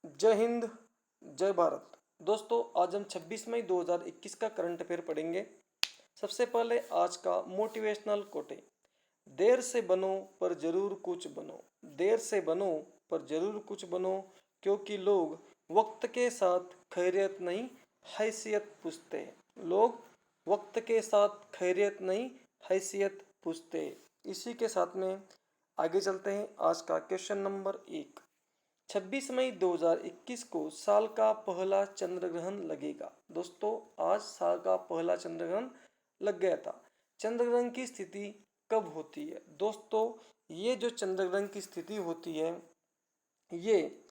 जय हिंद, जय भारत। दोस्तों आज हम 26 मई 2021 का करंट अफेयर पढ़ेंगे। सबसे पहले आज का मोटिवेशनल कोट है, देर से बनो पर जरूर कुछ बनो। देर से बनो पर जरूर कुछ बनो, क्योंकि लोग वक्त के साथ खैरियत नहीं हैसियत पूछते हैं। लोग वक्त के साथ खैरियत नहीं हैसियत पूछते हैं। इसी के साथ में आगे चलते हैं। आज का क्वेश्चन नंबर 1, 26 मई 2021 को साल का पहला चंद्र ग्रहण लगेगा। दोस्तों आज साल का पहला चंद्र ग्रहण लग गया था। चंद्र ग्रहण की स्थिति कब होती है? दोस्तों ये जो चंद्र ग्रहण की स्थिति होती है ये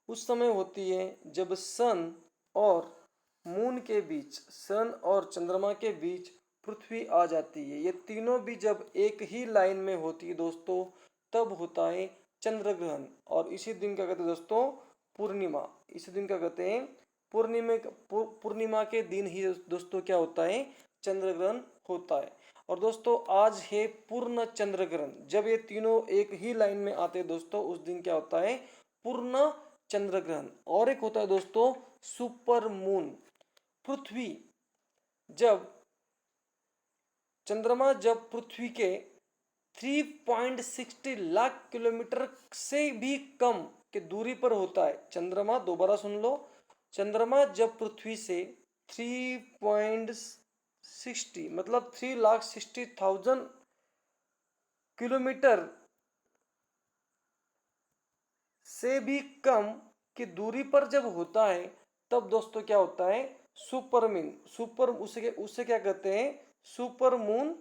उस समय होती है जब सन और मून के बीच, सन और चंद्रमा के बीच पृथ्वी आ जाती है। ये तीनों भी जब एक ही लाइन में होती है दोस्तों, तब होता है चंद्र ग्रहण। और इसी दिन क्या कहते हैं दोस्तों? पूर्णिमा। इसी दिन क्या कहते हैं? पूर्णिमा के दिन ही दोस्तों क्या होता है? चंद्र ग्रहण होता है। और दोस्तों आज है पूर्ण चंद्र ग्रहण। जब ये तीनों एक ही लाइन में आते हैं दोस्तों, उस दिन क्या होता है? पूर्ण चंद्र ग्रहण। और एक होता है दोस्तों सुपर मून। पृथ्वी जब चंद्रमा जब पृथ्वी के 3.60 लाख किलोमीटर से भी कम की दूरी पर होता है चंद्रमा, दोबारा सुन लो, चंद्रमा जब पृथ्वी से 3.60 मतलब 3,60,000 किलोमीटर से भी कम की दूरी पर जब होता है, तब दोस्तों क्या होता है? सुपरमून। उसे क्या कहते हैं? सुपर मून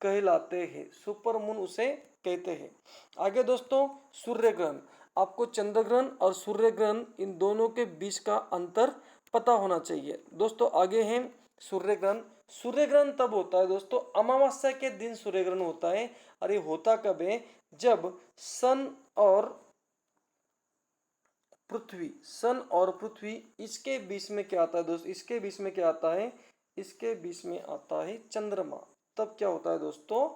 कहलाते हैं। सुपर मून उसे कहते हैं। आगे दोस्तों सूर्य ग्रहण। आपको चंद्र ग्रहण और सूर्य ग्रहण इन दोनों के बीच का अंतर पता होना चाहिए। दोस्तों आगे हैं सूर्य ग्रहण। सूर्य ग्रहण तब होता है दोस्तों, अमावस्या के दिन सूर्य ग्रहण होता है। और ये होता कब है? जब सन और पृथ्वी इसके बीच में क्या आता है दोस्तों? इसके बीच में क्या आता है? इसके बीच में आता है चंद्रमा। तब क्या होता है दोस्तों?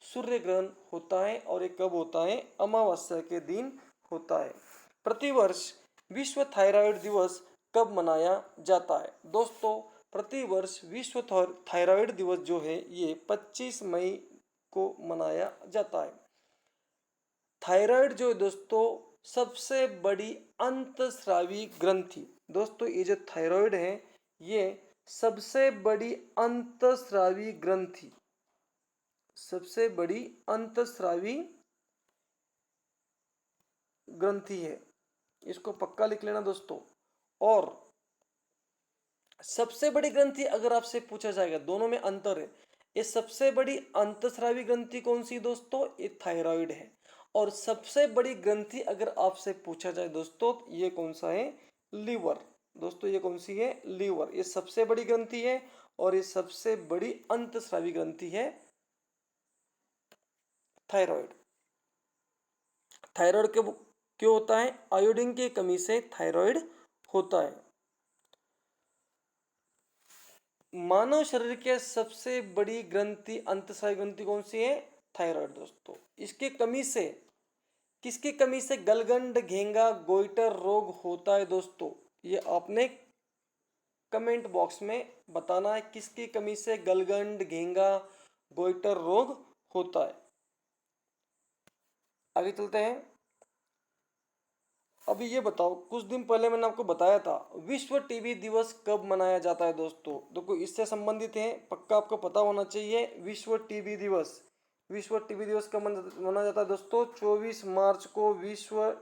सूर्य ग्रहण होता है। और ये कब होता है? अमावस्या के दिन होता है। प्रतिवर्ष विश्व थायराइड दिवस कब मनाया जाता है? दोस्तों प्रतिवर्ष विश्व थायराइड दिवस जो है ये 25 मई को मनाया जाता है। थायराइड जो है दोस्तों सबसे बड़ी अंतस्रावी ग्रंथि। दोस्तों ये जो थायराइड है ये सबसे बड़ी अंतस्रावी ग्रंथि, सबसे बड़ी अंतस्रावी ग्रंथि है। इसको पक्का लिख लेना दोस्तों। और सबसे बड़ी ग्रंथि अगर आपसे पूछा जाएगा, दोनों में अंतर है। ये सबसे बड़ी अंतस्रावी ग्रंथि कौन सी दोस्तों? ये थायराइड है। और सबसे बड़ी ग्रंथि अगर आपसे पूछा जाए दोस्तों, ये कौन सा है? लीवर। दोस्तों ये कौन सी है? लीवर। ये सबसे बड़ी ग्रंथि है और ये सबसे बड़ी अंतस्रावी ग्रंथि है थायराइड। थायराइड क्यों होता है? आयोडीन की कमी से थायराइड होता है। मानव शरीर के सबसे बड़ी ग्रंथि, अंतस्रावी ग्रंथि कौन सी है? थायराइड दोस्तों। इसकी कमी से, किसकी कमी से गलगंड, घेंगा, गोइटर रोग होता है दोस्तों? ये आपने कमेंट बॉक्स में बताना है, किसकी कमी से गलगंड, घेंगा, गोइटर रोग होता है। आगे चलते हैं। अभी ये बताओ, कुछ दिन पहले मैंने आपको बताया था विश्व टीबी दिवस कब मनाया जाता है दोस्तों? देखो इससे संबंधित है, पक्का आपको पता होना चाहिए। विश्व टीबी दिवस, विश्व टीबी दिवस कब मनाया जाता है दोस्तों? 24 मार्च को विश्व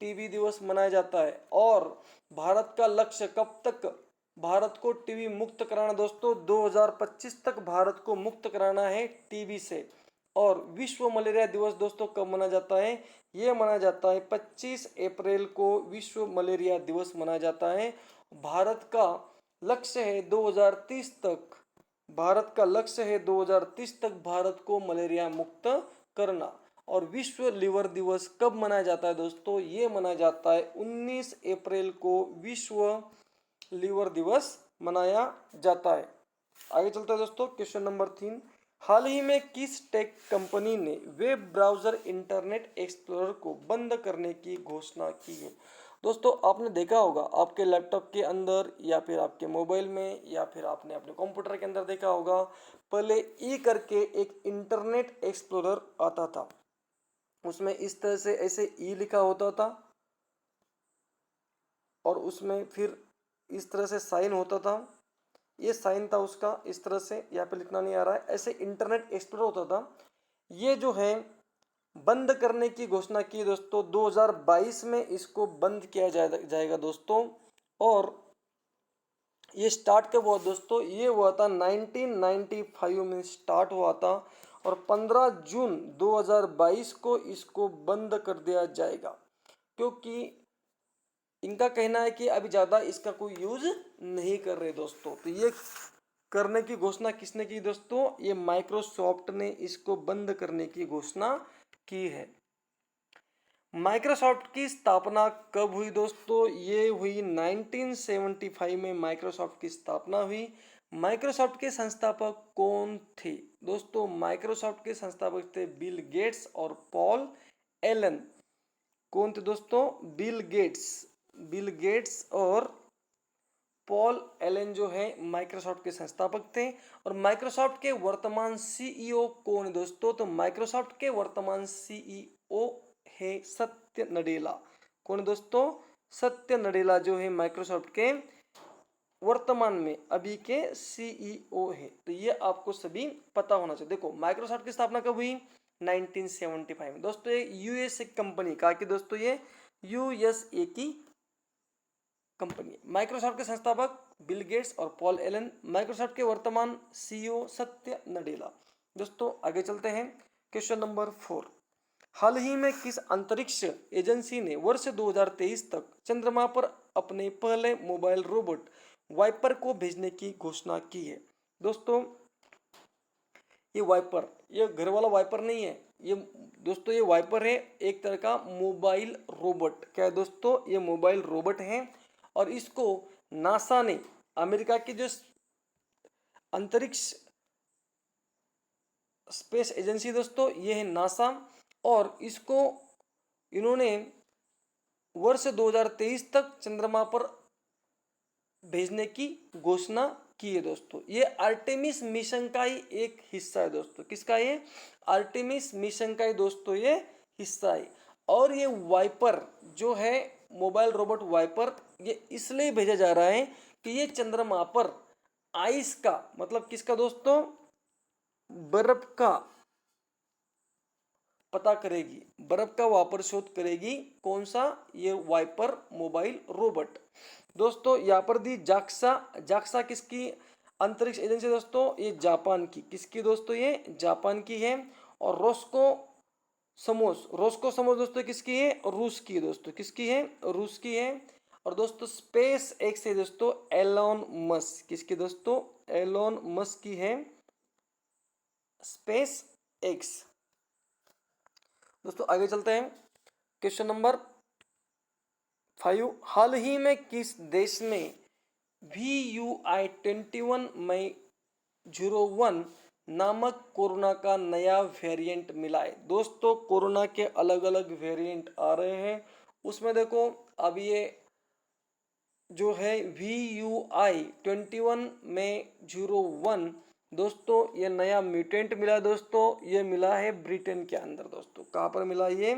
टीबी दिवस मनाया जाता है। और भारत का लक्ष्य कब तक भारत को टीबी मुक्त कराना दोस्तों? 2025 तक भारत को मुक्त कराना है टीबी से। और विश्व मलेरिया दिवस दोस्तों कब मनाया जाता है? ये मनाया जाता है 25 अप्रैल को विश्व मलेरिया दिवस मनाया जाता है। भारत का लक्ष्य है 2030 तक, भारत का लक्ष्य है 2030 तक भारत को मलेरिया मुक्त करना। और विश्व लीवर दिवस कब मनाया जाता है दोस्तों? ये मनाया जाता है 19 अप्रैल को विश्व लीवर दिवस मनाया जाता है। आगे चलता है दोस्तों क्वेश्चन नंबर 3, हाल ही में किस टेक कंपनी ने वेब ब्राउजर इंटरनेट एक्सप्लोरर को बंद करने की घोषणा की है? दोस्तों आपने देखा होगा आपके लैपटॉप के अंदर या फिर आपके मोबाइल में या फिर आपने अपने कंप्यूटर के अंदर देखा होगा, पहले ई करके एक इंटरनेट एक्सप्लोरर आता था। उसमें इस तरह से ऐसे ई लिखा होता था और उसमें फिर इस तरह से साइन होता था। ये साइन था उसका, इस तरह से, यहाँ पे लिखना नहीं आ रहा है, ऐसे इंटरनेट एक्सप्लोरर होता था। ये जो है बंद करने की घोषणा की दोस्तों 2022 में, इसको बंद किया जाएगा दोस्तों। और ये स्टार्ट कब हुआ दोस्तों? ये हुआ था 1995 में स्टार्ट हुआ था और 15 जून 2022 को इसको बंद कर दिया जाएगा, क्योंकि इनका कहना है कि अभी ज़्यादा इसका कोई यूज नहीं कर रहे दोस्तों। तो ये करने की घोषणा किसने की दोस्तों? ये माइक्रोसॉफ्ट ने इसको बंद करने की घोषणा की है। माइक्रोसॉफ्ट की स्थापना कब हुई दोस्तों? ये हुई 1975 में माइक्रोसॉफ्ट की स्थापना हुई। माइक्रोसॉफ्ट के संस्थापक कौन थे दोस्तों? माइक्रोसॉफ्ट के संस्थापक थे बिल गेट्स और पॉल एलन। कौन थे दोस्तों? बिल गेट्स और पॉल एलन जो है माइक्रोसॉफ्ट के संस्थापक थे। और माइक्रोसॉफ्ट के वर्तमान सीईओ कौन है दोस्तों? तो माइक्रोसॉफ्ट के वर्तमान सीईओ है सत्य नडेला। कौन दोस्तों? सत्य नडेला जो है माइक्रोसॉफ्ट के वर्तमान में अभी के सीईओ है। तो ये आपको सभी पता होना चाहिए। देखो माइक्रोसॉफ्ट की स्थापना कब हुई? 1975 में दोस्तों। ये यूएसए कंपनी का कि दोस्तों ये यूएसए की कंपनी है। माइक्रोसॉफ्ट के संस्थापक बिल गेट्स और पॉल एलन, माइक्रोसॉफ्ट के वर्तमान सीईओ सत्य नडेला। दोस्तों आगे चलते हैं। क्वेश्चन नंबर 4, हाल ही में किस अंतरिक्ष एजेंसी ने वर्ष 2023 तक चंद्रमा पर अपने पहले मोबाइल रोबोट वाइपर को भेजने की घोषणा की है? दोस्तों ये वाइपर, ये घर वाला वाइपर नहीं है ये दोस्तों, ये वाइपर है, एक तरह का मोबाइल रोबोट। क्या है दोस्तों? ये मोबाइल रोबोट है और इसको नासा ने, अमेरिका की जो अंतरिक्ष स्पेस एजेंसी दोस्तों ये है नासा, और इसको इन्होंने वर्ष 2023 तक चंद्रमा पर भेजने की घोषणा की है दोस्तों। ये आर्टेमिस मिशन का ही एक हिस्सा है दोस्तों। किसका? ये आर्टेमिस मिशन का ही दोस्तों ये हिस्सा है। और ये वाइपर जो है मोबाइल रोबोट वाइपर, ये इसलिए भेजा जा रहा है कि ये चंद्रमा पर आइस का, मतलब किसका दोस्तों? बर्फ का पता करेगी, बर्फ का वापर शोध करेगी। कौन सा? ये वाइपर मोबाइल रोबोट। दोस्तों यहाँ पर दी जाक्सा, जाक्सा किसकी अंतरिक्ष एजेंसी दोस्तों? ये जापान की। किसकी दोस्तों? ये जापान की है। और रोस्को समोस दोस्तों किसकी है? रूस की दोस्तों। किसकी है? रूस की है। और दोस्तों स्पेस एक्स है दोस्तों एलोन मस्क। किसकी दोस्तों? एलोन मस्क की है स्पेस एक्स। दोस्तों आगे चलते हैं। क्वेश्चन नंबर 5, हाल ही में किस देश में VUI21.01 नामक कोरोना का नया वेरिएंट मिला है? दोस्तों कोरोना के अलग अलग वेरिएंट आ रहे हैं, उसमें देखो अब ये जो है VUI21.01 दोस्तों ये नया म्यूटेंट मिला है दोस्तों। ये मिला है ब्रिटेन के अंदर दोस्तों। कहाँ पर मिला? ये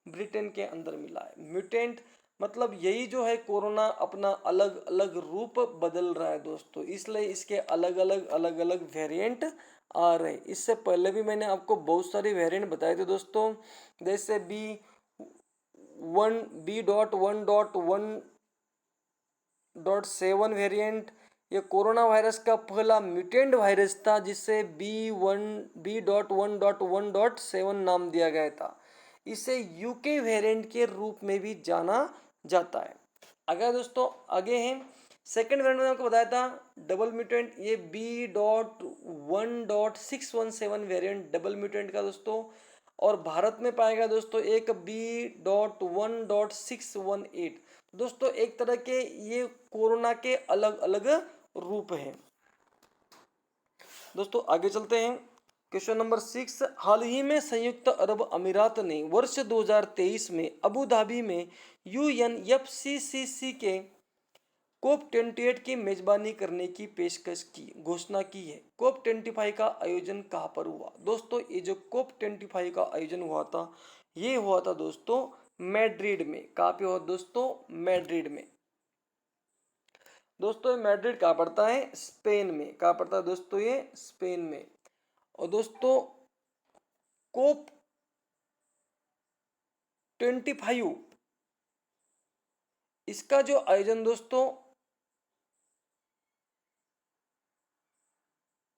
ब्रिटेन के अंदर मिला है। म्यूटेंट मतलब यही जो है कोरोना अपना अलग अलग रूप बदल रहा है दोस्तों, इसलिए इसके अलग अलग वेरिएंट आ रहे हैं। इससे पहले भी मैंने आपको बहुत सारे वेरिएंट बताए थे दोस्तों, जैसे B.1.1.7 वेरिएंट, ये कोरोना वायरस का पहला म्यूटेंट वायरस था जिसे B.1.1.7 नाम दिया गया था। इसे यूके वेरिएंट के रूप में भी जाना जाता है। अगर दोस्तों आगे हैं, सेकेंड वेरिएंट में आपको बताया था डबल म्यूटेंट, ये B.1.617 वेरिएंट डबल म्यूटेंट का दोस्तों। और भारत में पाएगा दोस्तों एक B.1.618। दोस्तों एक तरह के ये कोरोना के अलग अलग रूप हैं। दोस्तों आगे चलते हैं। क्वेश्चन नंबर 6, हाल ही में संयुक्त अरब अमीरात ने वर्ष 2023 में अबू धाबी में यूएनएफसीसीसी के कोप 28 की मेजबानी करने की पेशकश की घोषणा की है। कोप 25 का आयोजन कहाँ पर हुआ? दोस्तों ये जो कोप 25 का आयोजन हुआ था, ये हुआ था दोस्तों मैड्रिड में। कहाँ पे हुआ दोस्तों? मैड्रिड में। दोस्तों ये मैड्रिड कहाँ पड़ता है? स्पेन में। कहाँ पड़ता है दोस्तों? ये स्पेन में। और दोस्तों कोप 25 इसका जो आयोजन दोस्तों,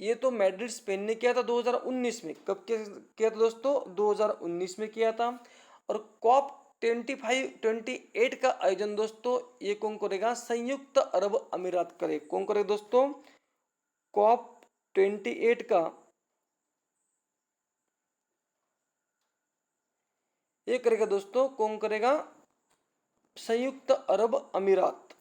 ये तो मैड्रिड स्पेन ने किया था 2019 में। कब किया था दोस्तों? 2019 में किया था। और कॉप 28 का आयोजन दोस्तों ये कौन करेगा? संयुक्त अरब अमीरात करे। कौन करेगा दोस्तों? कॉप 28 का ये करेगा दोस्तों, कौन करेगा? संयुक्त अरब अमीरात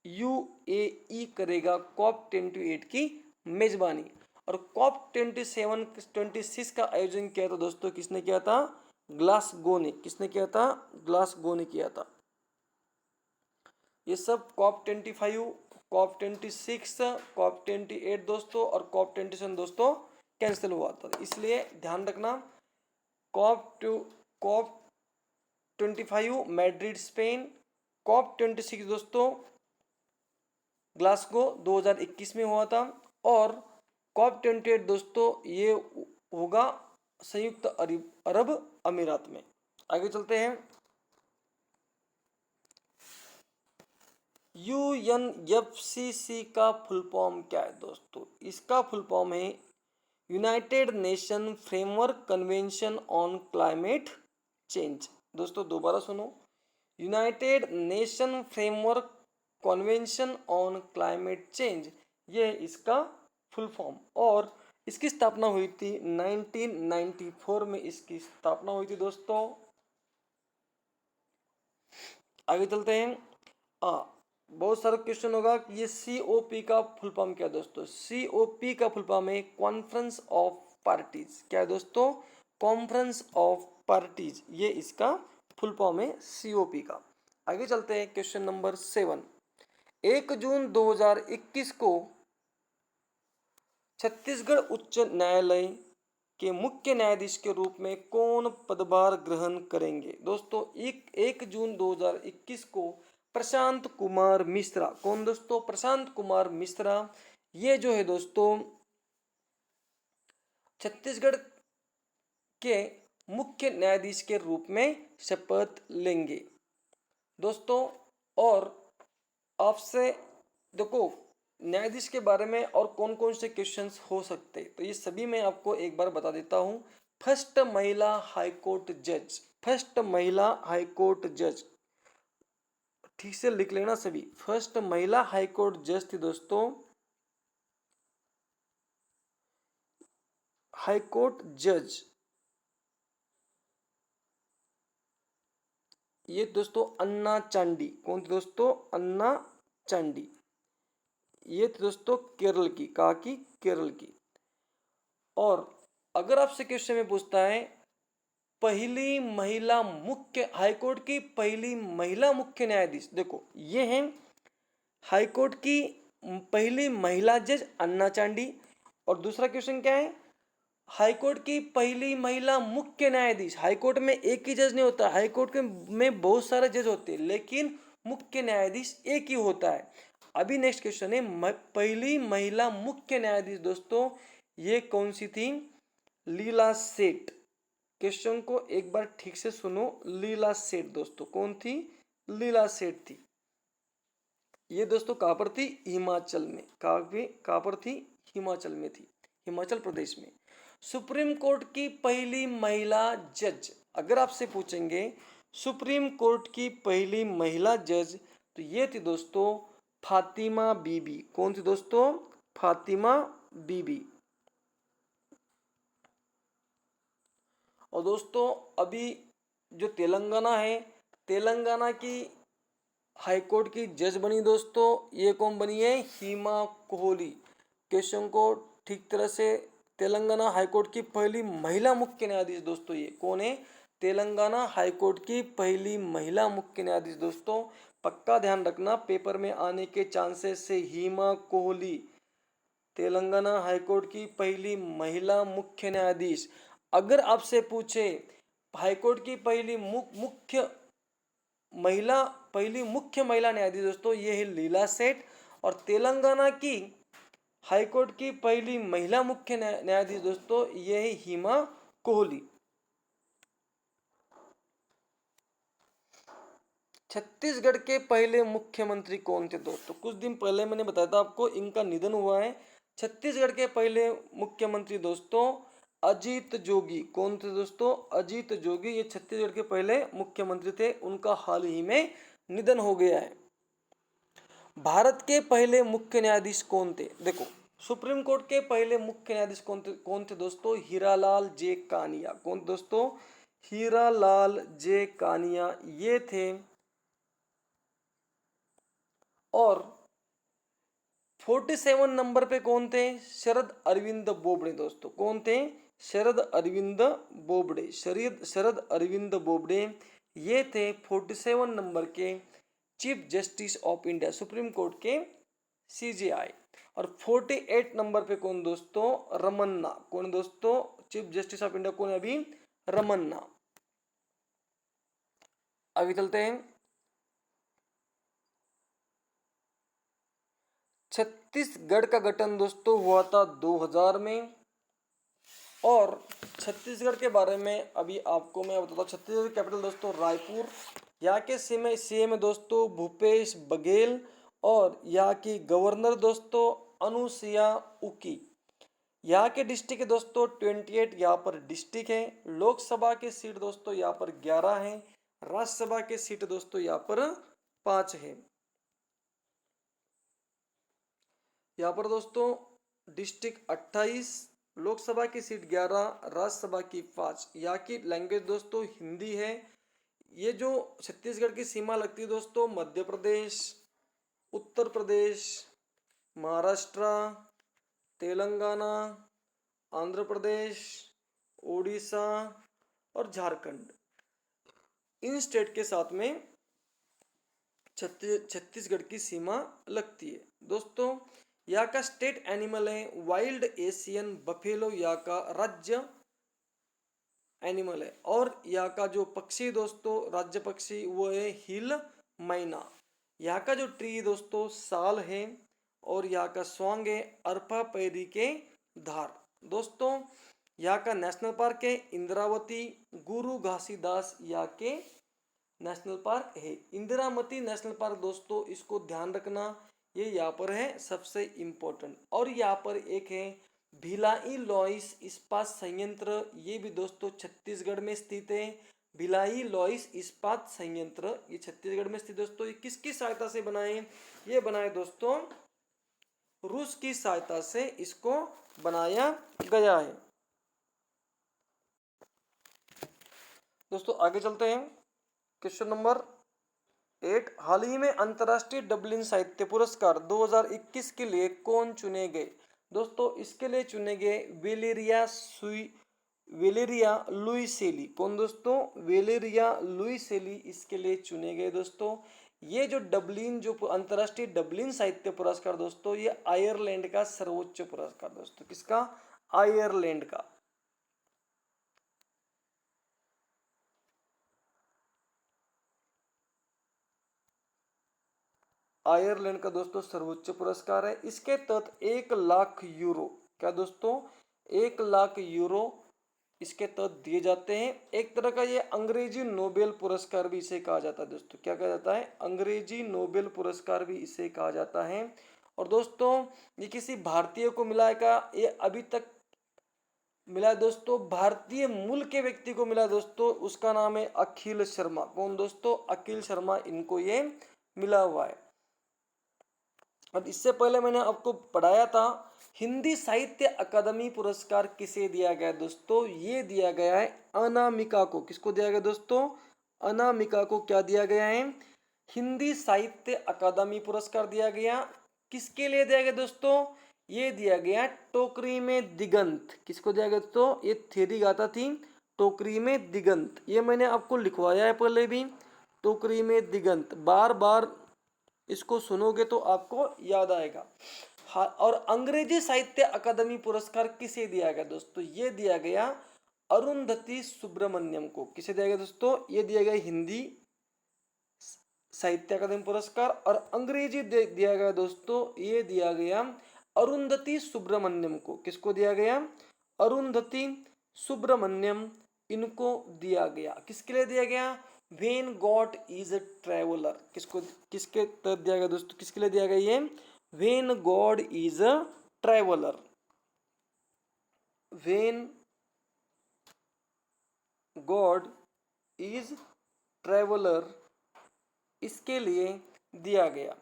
यूएई करेगा कॉप 28 की मेजबानी। और कॉप 26 का आयोजन किया था दोस्तों, किसने किया था? ग्लासगो ने। किसने किया था? ग्लासगो ने किया था। ये सब कॉप 25, कॉप 26, कॉप 28 दोस्तों और कॉप 27 दोस्तों कैंसिल हुआ था। इसलिए ध्यान रखना, कॉप 25 मैड्रिड स्पेन, कॉप 26 दोस्तों ग्लासगो 2021 में हुआ था। और कॉप 28 दोस्तों ये होगा संयुक्त अरब अमीरात में। आगे चलते हैं। यूएनएफसीसी का फुल फॉर्म क्या है दोस्तों? इसका फुल फॉर्म है United nation framework convention on climate change. दोस्तों दोबारा सुनो, United nation framework convention on climate change, ये इसका फुल फॉर्म। और इसकी स्थापना हुई थी 1994 में। इसकी स्थापना हुई थी दोस्तों। आगे चलते हैं। बहुत सारा क्वेश्चन होगा कि ये सीओपी का फुल फॉर्म क्या है दोस्तों? सीओपी का फुल फॉर्म है कॉन्फ्रेंस ऑफ पार्टीज। क्या है दोस्तों? कॉन्फ्रेंस ऑफ पार्टीज, ये इसका फुल फॉर्म है सीओपी का। आगे चलते हैं। क्वेश्चन नंबर 7, 1 जून 2021 को छत्तीसगढ़ उच्च न्यायालय के मुख्य न्यायाधीश के रूप में कौन पदभार ग्रहण करेंगे? दोस्तों 1 जून 2021 को प्रशांत कुमार मिश्रा। कौन दोस्तों? प्रशांत कुमार मिश्रा। ये जो है दोस्तों छत्तीसगढ़ के मुख्य न्यायाधीश के रूप में शपथ लेंगे दोस्तों। और आपसे देखो न्यायाधीश के बारे में और कौन कौन से क्वेश्चंस हो सकते हैं, तो ये सभी मैं आपको एक बार बता देता हूं। फर्स्ट महिला हाईकोर्ट जज, फर्स्ट महिला हाईकोर्ट जज, ठीक से लिख लेना सभी। फर्स्ट महिला हाईकोर्ट जज थी दोस्तों, हाईकोर्ट जज, ये दोस्तों अन्ना चांडी। कौन थी दोस्तों? अन्ना चांडी। ये थी दोस्तों केरल की। कहा की? केरल की। और अगर आपसे क्वेश्चन में पूछता है पहली महिला मुख्य, हाईकोर्ट की पहली महिला मुख्य न्यायाधीश, देखो ये है हाईकोर्ट की पहली महिला जज अन्ना चांडी। और दूसरा क्वेश्चन क्या है? हाईकोर्ट की पहली महिला मुख्य न्यायाधीश। हाईकोर्ट में एक ही जज नहीं होता, हाईकोर्ट में बहुत सारे जज होते हैं, लेकिन मुख्य न्यायाधीश एक ही होता है। अभी नेक्स्ट क्वेश्चन है पहली महिला मुख्य न्यायाधीश दोस्तों ये कौन सी थी? लीला सेठ। क्वेश्चन को एक बार ठीक से सुनो। लीला सेठ दोस्तों कौन थी? लीला सेठ थी। ये दोस्तों कहां पर थी? हिमाचल में। कहां पर थी? हिमाचल में थी, हिमाचल प्रदेश में। सुप्रीम कोर्ट की पहली महिला जज, अगर आपसे पूछेंगे सुप्रीम कोर्ट की पहली महिला जज, तो ये थी दोस्तों फातिमा बीबी। कौन थी दोस्तों? फातिमा बीबी। और दोस्तों अभी जो तेलंगाना है, तेलंगाना की हाईकोर्ट की जज बनी दोस्तों, ये कौन बनी है? हिमा कोहली। क्वेश्चन को ठीक तरह से तेलंगाना हाईकोर्ट की पहली महिला मुख्य न्यायाधीश दोस्तों, ये कौन है? तेलंगाना हाईकोर्ट की पहली महिला मुख्य न्यायाधीश दोस्तों, पक्का ध्यान रखना, पेपर में आने के चांसेस से हिमा कोहली, तेलंगाना हाईकोर्ट की पहली महिला मुख्य न्यायाधीश। अगर आपसे पूछे हाईकोर्ट की पहली मुख्य महिला न्यायाधीश दोस्तों, ये है लीला सेठ। और तेलंगाना की हाईकोर्ट की पहली महिला मुख्य न्यायाधीश दोस्तों, ये है हिमा कोहली। छत्तीसगढ़ के पहले मुख्यमंत्री कौन थे दोस्तों? कुछ दिन पहले मैंने बताया था आपको, इनका निधन हुआ है। छत्तीसगढ़ के पहले मुख्यमंत्री दोस्तों अजीत जोगी। कौन थे दोस्तों? अजीत जोगी, ये छत्तीसगढ़ के पहले मुख्यमंत्री थे, उनका हाल ही में निधन हो गया है। भारत के पहले मुख्य न्यायाधीश कौन थे? देखो, सुप्रीम कोर्ट के पहले मुख्य न्यायाधीश कौन थे दोस्तों? हीरालाल जे कानिया। कौन दोस्तों? हीरालाल जे कानिया, ये थे। और 47 नंबर पे कौन थे? शरद अरविंद बोबड़े दोस्तों। कौन थे? शरद अरविंद बोबड़े। शरद अरविंद बोबड़े, ये थे 47 नंबर के chief justice of India, supreme court के सीजेआई। और 48 नंबर पे कौन दोस्तों? रमन्ना। कौन दोस्तों? चीफ जस्टिस ऑफ इंडिया कौन है अभी? रमन्ना। अभी चलते हैं, छत्तीसगढ़ का गठन दोस्तों हुआ था 2000 में। और छत्तीसगढ़ के बारे में अभी आपको मैं बताता हूँ। छत्तीसगढ़ की कैपिटल दोस्तों रायपुर। यहाँ के सीएम दोस्तों भूपेश बघेल। और यहाँ की गवर्नर दोस्तों अनुसुईया उइके। यहाँ के डिस्ट्रिक्ट है दोस्तों 28, यहाँ पर डिस्ट्रिक्ट है। लोकसभा की सीट दोस्तों यहाँ पर 11 है। राज्यसभा की सीट दोस्तों यहाँ पर 5 है। यहाँ पर दोस्तों डिस्ट्रिक्ट 28, लोकसभा की सीट 11, राज्यसभा की 5। यहाँ की लैंग्वेज दोस्तों हिंदी है। ये जो छत्तीसगढ़ की सीमा लगती है दोस्तों मध्य प्रदेश, उत्तर प्रदेश, महाराष्ट्र, तेलंगाना, आंध्र प्रदेश, उड़ीसा और झारखंड, इन स्टेट के साथ में छत्तीसगढ़ की सीमा लगती है दोस्तों। यहाँ का स्टेट एनिमल है वाइल्ड एशियन बफेलो, यहाँ का राज्य एनिमल है। और यहाँ का जो पक्षी दोस्तों राज्य पक्षी वो है हिल मैना। यहाँ का जो ट्री दोस्तों साल है। और यहाँ का सॉन्ग है अरपा पैरी के धार। दोस्तों यहाँ का नेशनल पार्क है इंद्रावती। गुरु घासीदास यहाँ के नेशनल पार्क है। इंदिरावती नेशनल पार्क दोस्तों, इसको ध्यान रखना, ये यहाँ पर है सबसे इम्पोर्टेंट। और यहाँ पर एक है भिलाई लॉइस इस्पात संयंत्र, ये भी दोस्तों छत्तीसगढ़ में स्थित है। भिलाई लॉइस इस्पात संयंत्र ये छत्तीसगढ़ में स्थित दोस्तों। ये किसकी सहायता से बनाए? ये बनाए दोस्तों रूस की सहायता से इसको बनाया गया है। दोस्तों आगे चलते हैं, क्वेश्चन नंबर 8। हाल ही में अंतर्राष्ट्रीय डबलिन साहित्य पुरस्कार 2021 के लिए कौन चुने गए? दोस्तों इसके लिए चुने गए वेलेरिया लुइसेली। कौन दोस्तों? वेलेरिया लुइसेली इसके लिए चुने गए दोस्तों। ये जो डबलिन जो अंतर्राष्ट्रीय डबलिन साहित्य पुरस्कार दोस्तों, ये आयरलैंड का सर्वोच्च पुरस्कार दोस्तों। किसका? आयरलैंड का। आयरलैंड का दोस्तों सर्वोच्च पुरस्कार है। इसके तहत 1 लाख यूरो, क्या दोस्तों? 1 लाख यूरो इसके तहत दिए जाते हैं। एक तरह का ये अंग्रेजी नोबेल पुरस्कार भी इसे कहा जाता है दोस्तों। क्या कहा जाता है? अंग्रेजी नोबेल पुरस्कार भी इसे कहा जाता है। और दोस्तों ये किसी भारतीय को मिला है का? ये अभी तक मिला दोस्तों भारतीय मूल के व्यक्ति को मिला दोस्तों। उसका नाम है अखिल शर्मा। कौन दोस्तों? अखिल शर्मा, इनको ये मिला हुआ है। अब इससे पहले मैंने आपको पढ़ाया था हिंदी साहित्य अकादमी पुरस्कार किसे दिया गया दोस्तों? ये दिया गया है अनामिका को। किसको दिया गया दोस्तों? अनामिका को क्या दिया गया है? हिंदी साहित्य अकादमी पुरस्कार दिया गया। किसके लिए दिया गया दोस्तों? ये दिया गया टोकरी में दिगंत। किसको दिया गया दोस्तों? ये थ्योरी गाथा थी टोकरी में दिगंत। ये मैंने आपको लिखवाया है पहले भी, टोकरी में दिगंत। बार बार इसको सुनोगे तो आपको याद आएगा। हाँ, और अंग्रेजी साहित्य अकादमी पुरस्कार किसे दिया गया दोस्तों? ये दिया गया अरुंधति सुब्रमण्यम को। किसे दिया गया दोस्तों? ये दिया गया हिंदी साहित्य अकादमी पुरस्कार। और अंग्रेजी दिया गया दोस्तों, ये दिया गया अरुंधति सुब्रमण्यम को। किसको दिया गया? अरुंधति सुब्रमण्यम, इनको दिया गया। किसके लिए दिया गया? When God is a traveller. किसको, किसके तहत दिया गया दोस्तों? किसके लिए दिया गया ये? When God is a traveller. When God is traveller, इसके लिए दिया गया।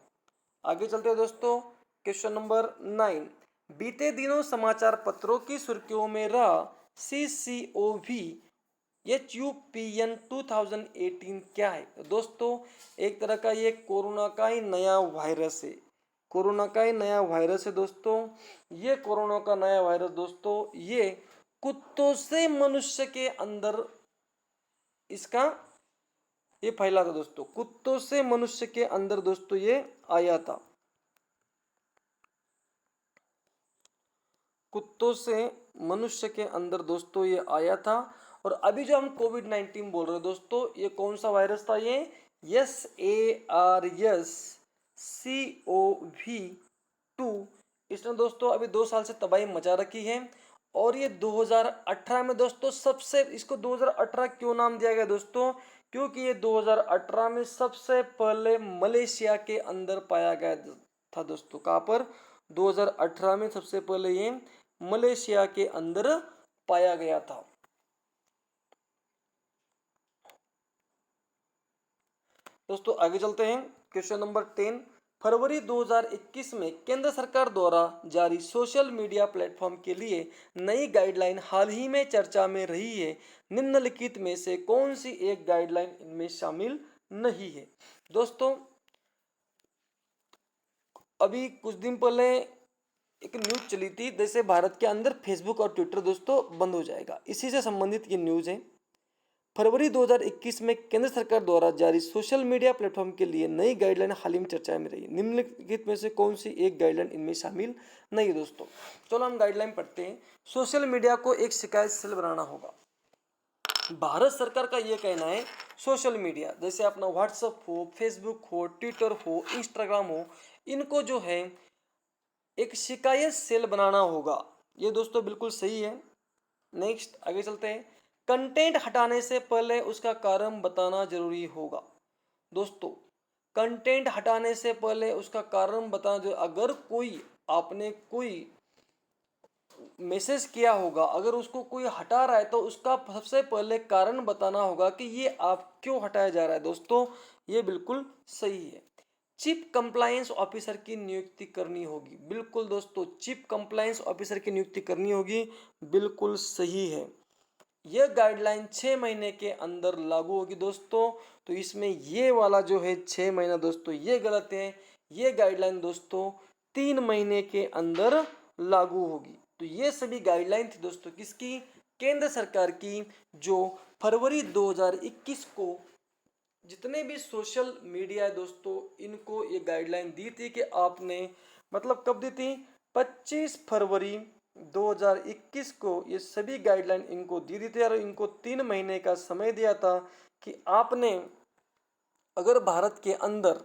आगे चलते हैं दोस्तों, क्वेश्चन नंबर 9। बीते दिनों समाचार पत्रों की सुर्खियों में रहा CCOV HUPN 2018 क्या है? तो दोस्तों एक तरह का ये कोरोना का ही नया वायरस है। कोरोना का ही नया वायरस है दोस्तों। ये कोरोना का नया वायरस दोस्तों, ये कुत्तों से मनुष्य के अंदर इसका ये फैला था दोस्तों। कुत्तों से मनुष्य के अंदर दोस्तों ये आया था। कुत्तों से मनुष्य के अंदर दोस्तों ये आया था। और अभी जो हम कोविड-19 बोल रहे हैं दोस्तों, ये कौन सा वायरस था? ये SARS-CoV-2। इसने दोस्तों अभी 2 साल से तबाही मचा रखी है। और ये 2018 में दोस्तों सबसे, इसको 2018 क्यों नाम दिया गया दोस्तों? क्योंकि ये 2018 में सबसे पहले मलेशिया के अंदर पाया गया था दोस्तों। कहाँ पर? 2018 में सबसे पहले ये मलेशिया के अंदर पाया गया था। दोस्तों आगे चलते हैं, क्वेश्चन नंबर 10। फरवरी 2021 में केंद्र सरकार द्वारा जारी सोशल मीडिया प्लेटफॉर्म के लिए नई गाइडलाइन हाल ही में चर्चा में रही है। निम्नलिखित में से कौन सी एक गाइडलाइन इनमें शामिल नहीं है? दोस्तों अभी कुछ दिन पहले एक न्यूज चली थी, जैसे भारत के अंदर फेसबुक और ट्विटर दोस्तों बंद हो जाएगा। इसी से संबंधित ये न्यूज है। फरवरी 2021 में केंद्र सरकार द्वारा जारी सोशल मीडिया प्लेटफॉर्म के लिए नई गाइडलाइन हाल ही में चर्चा में रही। निम्नलिखित में से कौन सी एक गाइडलाइन इनमें शामिल नहीं है दोस्तों? चलो हम गाइडलाइन पढ़ते हैं। सोशल मीडिया को एक शिकायत सेल बनाना होगा। भारत सरकार का यह कहना है सोशल मीडिया जैसे अपना व्हाट्सएप हो, फेसबुक हो, ट्विटर हो, इंस्टाग्राम हो, इनको जो है एक शिकायत सेल बनाना होगा। ये दोस्तों बिल्कुल सही है। नेक्स्ट आगे चलते हैं। कंटेंट हटाने से पहले उसका कारण बताना जरूरी होगा। दोस्तों कंटेंट हटाने से पहले उसका कारण बताना जरूरी। अगर कोई आपने कोई मैसेज किया होगा, अगर उसको कोई हटा रहा है तो उसका सबसे पहले कारण बताना होगा कि ये आप क्यों हटाया जा रहा है। दोस्तों ये बिल्कुल सही है। चीफ कंप्लायंस ऑफिसर की नियुक्ति करनी होगी। बिल्कुल दोस्तों, चीफ कंप्लायंस ऑफिसर की नियुक्ति करनी होगी, बिल्कुल सही है। यह गाइडलाइन 6 महीने के अंदर लागू होगी दोस्तों। तो इसमें ये वाला जो है 6 महीना दोस्तों ये गलत है। ये गाइडलाइन दोस्तों 3 महीने के अंदर लागू होगी। तो ये सभी गाइडलाइन थी दोस्तों किसकी? केंद्र सरकार की, जो फरवरी 2021 को जितने भी सोशल मीडिया है दोस्तों इनको ये गाइडलाइन दी थी कि आपने, मतलब कब दी थी? 25 फरवरी 2021 को ये सभी गाइडलाइन इनको दी थी और इनको 3 महीने का समय दिया था कि आपने अगर भारत के अंदर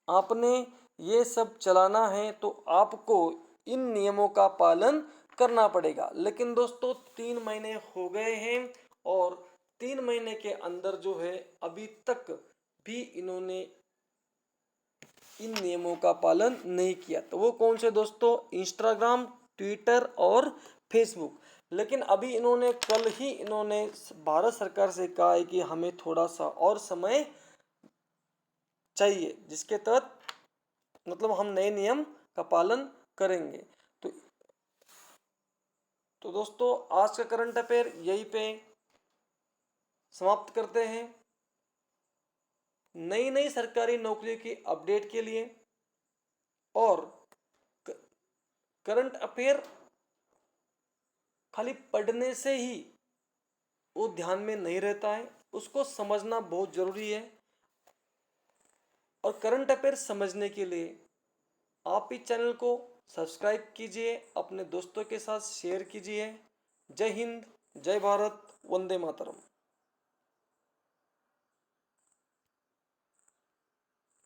आपने ये सब चलाना है तो आपको इन नियमों का पालन करना पड़ेगा। लेकिन दोस्तों 3 महीने हो गए हैं और 3 महीने के अंदर जो है अभी तक भी इन्होंने इन नियमों का पालन नहीं किया। तो वो कौन से दोस्तों? इंस्टाग्राम, ट्विटर और फेसबुक। लेकिन अभी इन्होंने कल ही इन्होंने भारत सरकार से कहा है कि हमें थोड़ा सा और समय चाहिए, जिसके तहत मतलब हम नए नियम का पालन करेंगे। तो दोस्तों आज का करंट अफेयर यहीं पे समाप्त करते हैं। नई नई सरकारी नौकरियों की अपडेट के लिए और करंट अफेयर खाली पढ़ने से ही वो ध्यान में नहीं रहता है, उसको समझना बहुत जरूरी है। और करंट अफेयर समझने के लिए आप इस चैनल को सब्सक्राइब कीजिए, अपने दोस्तों के साथ शेयर कीजिए। जय हिंद, जय भारत, वंदे मातरम।